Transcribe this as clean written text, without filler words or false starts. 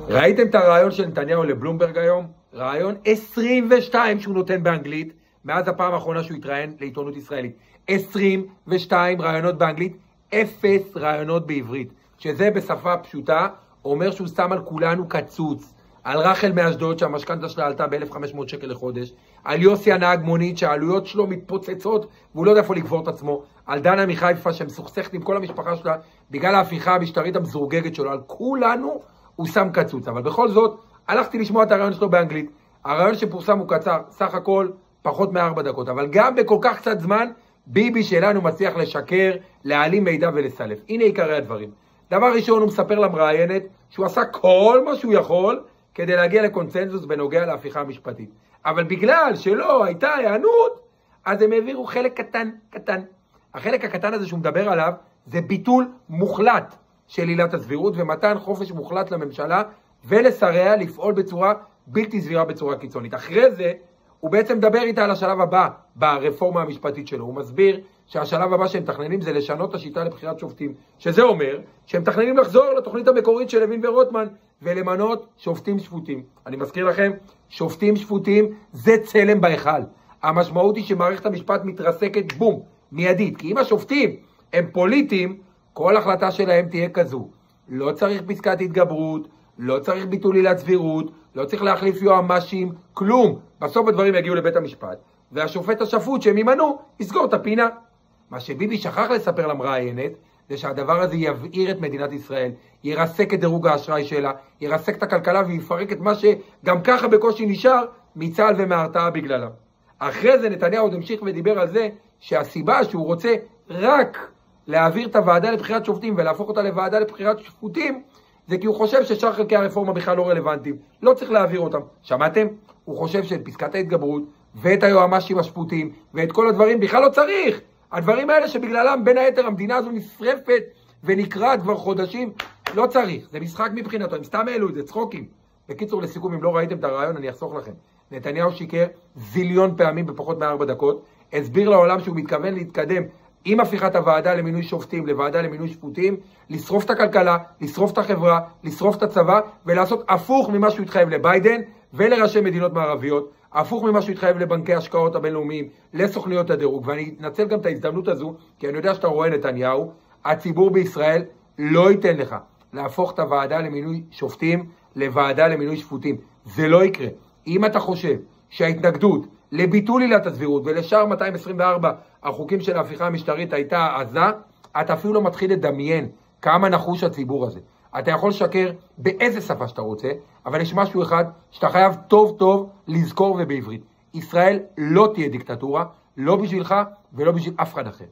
ראיתם את הרעיון של נתניהו לבלומברג היום? רעיון 22 שהוא נותן באנגלית, מאז הפעם האחרונה שהוא התראיין לעיתונות ישראלית. 22 רעיונות באנגלית, 0 רעיונות בעברית. שזה בשפה פשוטה, אומר שהוא שם על כולנו קצוץ. על רחל מאשדוד שהמשכנתה שלה עלתה ב-1,500 שקל לחודש, על יוסי הנהג מונית שהעלויות שלו מתפוצצות והוא לא יודע איפה לגבור את עצמו, על דנה מחיפה שמסוכסכת עם כל המשפחה שלה בגלל ההפיכה המשטרית המזורגגת שלו, על כולנו הוא שם קצוץ. אבל בכל זאת, הלכתי לשמוע את הרעיון שלו באנגלית. הרעיון שפורסם הוא קצר, סך הכל פחות מ4 דקות, אבל גם בכל כך קצת זמן, ביבי שלנו מצליח לשקר, להעלים מידע ולסלף. הנה עיקרי הדברים. דבר ראשון, הוא מספר למראיינת שהוא עשה כל מה שהוא יכול כדי להגיע לקונצנזוס בנוגע להפיכה המשפטית. אבל בגלל שלא הייתה הענות, אז הם העבירו חלק קטן. החלק הקטן הזה שהוא מדבר עליו, זה ביטול מוחלט של עילת הסבירות, ומתן חופש מוחלט לממשלה ולשריה לפעול בצורה בלתי סבירה, בצורה קיצונית. אחרי זה, הוא בעצם מדבר איתה על השלב הבא ברפורמה המשפטית שלו. הוא מסביר שהשלב הבא שהם מתכננים זה לשנות את השיטה לבחירת שופטים, שזה אומר שהם מתכננים לחזור לתוכנית המקורית של לוין ורוטמן ולמנות שופטים שפוטים. אני מזכיר לכם, שופטים שפוטים זה צלם בהיכל. המשמעות היא שמערכת המשפט מתרסקת בום, מיידית. כי אם השופטים הם פוליטיים, כל החלטה שלהם תהיה כזו. לא צריך פסקת התגברות, לא צריך ביטול עילת סבירות, לא צריך להחליף יועמ"שים, כלום. בסוף הדברים יגיעו לבית המשפט, והשופט השפוט שהם ימנו יסגור את הפינה. מה שביבי שכח לספר למראיינת, זה שהדבר הזה יבעיר את מדינת ישראל, ירסק את דירוג האשראי שלה, ירסק את הכלכלה ויפרק את מה שגם ככה בקושי נשאר מצה"ל ומההרתעה בגללה. אחרי זה נתניהו עוד המשיך ודיבר על זה שהסיבה שהוא רוצה רק להעביר את הוועדה לבחירת שופטים ולהפוך אותה לוועדה לבחירת שפוטים, זה כי הוא חושב ששאר חלקי הרפורמה בכלל לא רלוונטיים. לא צריך להעביר אותם. שמעתם? הוא חושב שאת פסקת ההתגברות ואת היועמ"שים השפוטים ואת כל הדברים בכלל לא צריך. הדברים האלה שבגללם בין היתר המדינה הזו נשרפת ונקרעת כבר חודשים, לא צריך. זה משחק מבחינתו. הם סתם העלו את זה, צחוקים. בקיצור, לסיכום, אם לא ראיתם את הרעיון, אני אחסוך לכם. נתניהו שיקר זיליון פעמים בפחות מ4 דקות, הסביר לעולם שהוא מתכוון להתקדם עם הפיכת הוועדה למינוי שופטים לוועדה למינוי שפוטים, לשרוף את הכלכלה, לשרוף את החברה, לשרוף את הצבא, ולעשות הפוך ממה שהוא התחייב לביידן ולראשי מדינות מערביות, הפוך ממה שהוא התחייב לבנקי השקעות הבינלאומיים, לסוכניות הדירוג. ואני אנצל גם את ההזדמנות הזו, כי אני יודע שאתה רואה נתניהו, הציבור בישראל לא ייתן לך להפוך את הוועדה למינוי שופטים לוועדה למינוי שפוטים. זה לא יקרה. אם אתה חושב שההתנגדות לביטול עילת הסבירות ולשאר 224 החוקים של ההפיכה המשטרית הייתה עזה, אתה אפילו לא מתחיל לדמיין כמה נחוש הציבור הזה. אתה יכול לשקר באיזה שפה שאתה רוצה, אבל יש משהו אחד שאתה חייב טוב טוב לזכור ובעברית. ישראל לא תהיה דיקטטורה, לא בשבילך ולא בשביל אף אחד אחר.